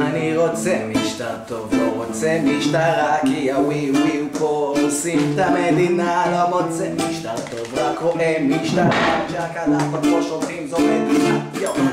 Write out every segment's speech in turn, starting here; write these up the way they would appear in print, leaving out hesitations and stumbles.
אני רוצה משטר טוב, לא רוצה משטרה, כי הווי ווי פה עושים את המדינה. לא מוצא משטר טוב, רק רואה משטרה, שהקלפות פה שולחים זו מדינה.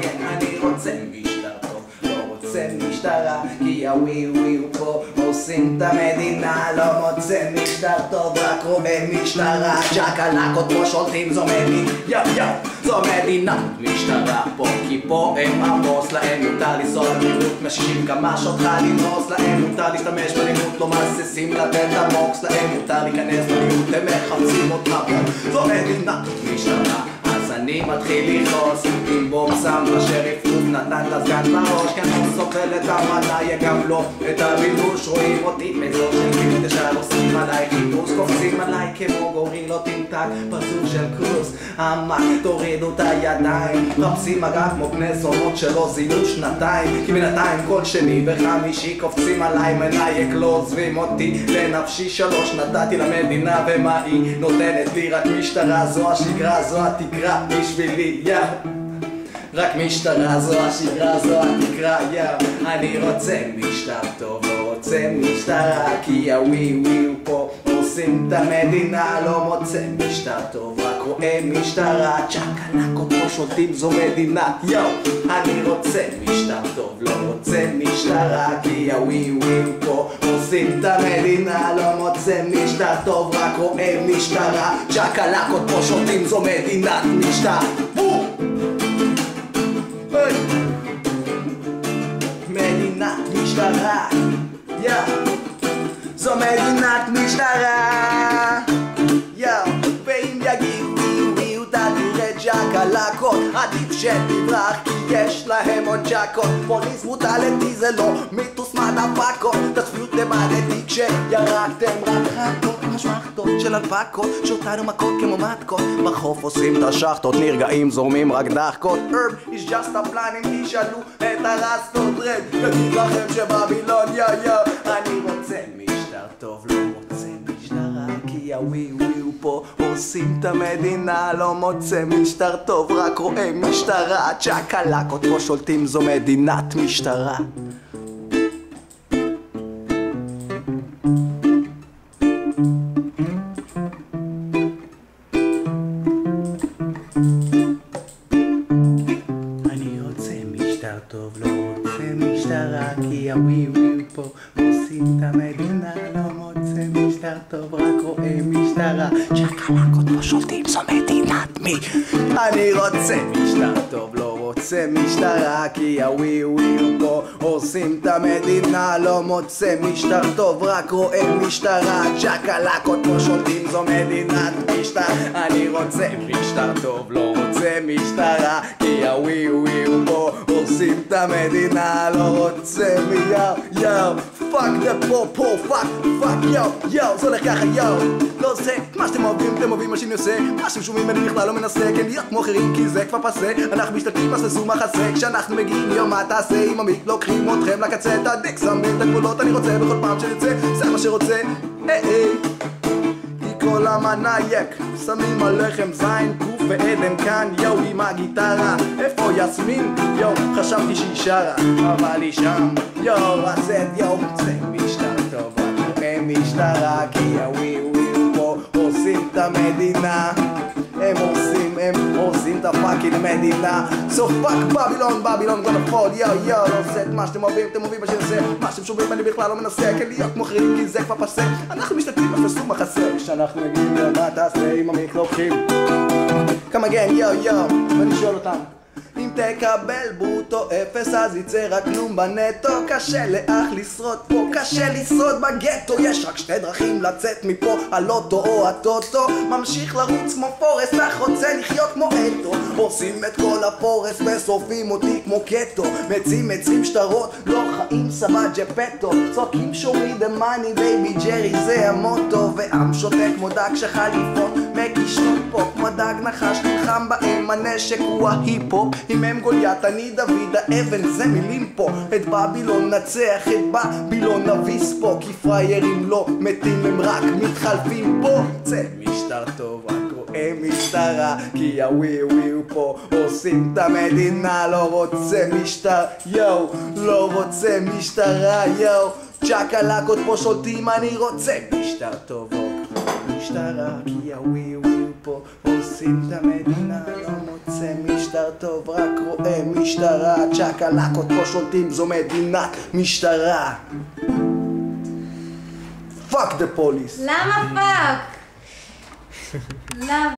כן, אני רוצה משטר טוב, לא רוצה משטרה, כי הווי ווי פה עושים את המדינה. לא מוצא משטר טוב, רק רואה משטרה, שהקלפות פה שולחים זו מדינה. זו מדינה משטרה פה, כי פה הם הבוס, להם מותר לנסוע למהירות 160 קמ"ש, אותך לדרוס, להם מותר להשתמש בלימוד, לא מהססים לתת המוקס, להם מותר להיכנס בלימוד, הם מחפשים אותך פה. זו מדינה משטרה, אז אני מתחיל לכעוס, עם בוב שם בשריף רוב נתן לסגן בראש, כן לא סובל את המנאי, גם לא את הבילוש. רואים אותי באזור של גיל תשע, עושים עליי חיפוש, קופצים עליי כמו גורילות עם טאק פרצוף של קרוס עמק. תורידו את הידיים, מחפשים מגע כמו בני זונות שלא זינו שנתיים, כי בינתיים כל שני וחמישי קופצים עליי מנאייק, לא עוזבים אותי לנפשי. 3 נתתי למדינה ומה היא נותנת לי? רק משטרה, זו השגרה, זו התקרה בשבילי, רק משטרה, זו השגרה, זו התקרה, אני רוצה משטר טוב, לא רוצה משטרה, כי הווי ווי פה עושים את המדינה. לא מוצא משטר טוב, רק רואה משטרה, צ'קלקות פה שולטים זו מדינה. אני רוצה משטר טוב, לא רוצה משטרה, כי הווי ווי פה עושים את המדינה. לא מוצא משטר טוב, רק רואה משטרה, צ'קלקות פה שולטים זו מדינת משטר. מדינת משטרה, זו מדינת משטרה, ואם יגידו אתה תראה ג'קלקות, עדיף שתברח כי יש להם עוד ג'קות. פוליס ברוטליטי זה לא מיתוס מדפקות, תצפיות למדתי כשירקתם רק חכות משמחתות של אלפקות, שאותנו מכות כמו מתקות, בחוף עושים את השחטות, נרגעים זורמים רק דחקות. Herb is just a plan, אם תשאלו את הרסטות רד יגיד לכם שבבילון אני רוצה משטר טוב, לא רוצה משטרה, כי הווי ווי פה עושים את המדינה. לא מוצא משטר טוב, רק רואה משטרה, צ'קלקות פה שולטים זו מדינת משטרה. אני רוצה משטר טוב, לא רוצה משטרה, כי הווי ווי פה עושים את המדינה. לא מוצא משטר טוב, רק רואה משטרה, צ'קלקות פה שולטים זו מדינת מי. אני רוצה משטר טוב, לא רוצה משטרה, כי הווי ווי פה עושים את המדינה. לא מוצא משטר טוב, רק רואה משטרה, צ'קלקות פה שולטים זו מדינת משטר. אני רוצה משטר טוב, לא רוצה משטרה, כי הווי ווי פה עושים את המדינה. לא רוצה פאק דה פה פאק זה הולך ככה לא עושה מה שאתם אוהבים, אתם אוהבים מה שאני עושה, מה שאתם שומעים אני בכלל לא מנסה, כן להיות כמו אחרים כי זה כבר פסה. אנחנו משתתפים אז תעשו מחסה, כשאנחנו מגיעים מה תעשה עם המיק, לוקחים אתכם לקצה, את הדיק שמים את הגבולות, אני רוצה בכל פעם שנצא, זה מה שרוצה כי כל המנאייק שמים עליכם זין גוף ועדן כאן עם הגיטרה. איפה יסמין? חשבתי שהיא שרה אבל היא שם הסט זה משטר טוב, רק רואה משטרה, כי הווי ווי פה עושים את המדינה. הם עושים את הפאקינג מדינה. So fuck בבילון gonna fall לא עושה את מה שאתם אוהבים, אתם אוהבים מה שאני עושה, מה שאתם שומעים אני בכלל לא מנסה, כן להיות כמו אחרים כי זה כבר פסה. אנחנו משתתפים אז תעשו מחסה, כשאנחנו מגיעים למה תעשה עם המיק לוקחים Come again, yo, ואני שואל אותם אם תקבל ברוטו אפס אז יצא רק כלום בנטו. קשה לאח לשרוד פה, קשה לשרוד בגטו. יש רק שתי דרכים לצאת מפה, הלוטו או הטוטו. ממשיך לרוץ כמו פורסט, אך רוצה לחיות כמו אתו. עושים את כל הפורסט ושורפים אותי כמו קטו. מצים שטרות, לא חיים סבא ג'פטו. צועקים שומרי דה מאני בייבי ג'רי זה המוטו. ועם שותה כמו דג שחליפון מקישנות פה כמו דג נחש נלחם בהם. הנשק הוא ההיפ-הופ, אם הם גוליית אני דוד האבן זה מילים פה. את בבילון נצח, את בבילון נביס פה. כי פריירים לא מתים הם רק מתחלפים פה. זה משטר טוב רק רואה משטרה, כי הווי הוא פה עושים את המדינה. לא רוצה משטר יו, לא רוצה משטרה יו. צ'קלקות פה שולטים אני רוצה משטר טוב משטרה, כי הווי פה עושים את המדינה. לא מוצא משטר טוב רק רואה משטרה. צ'קלקות פה שולטים זו מדינת משטרה. Fuck the police. למה פאק? למה?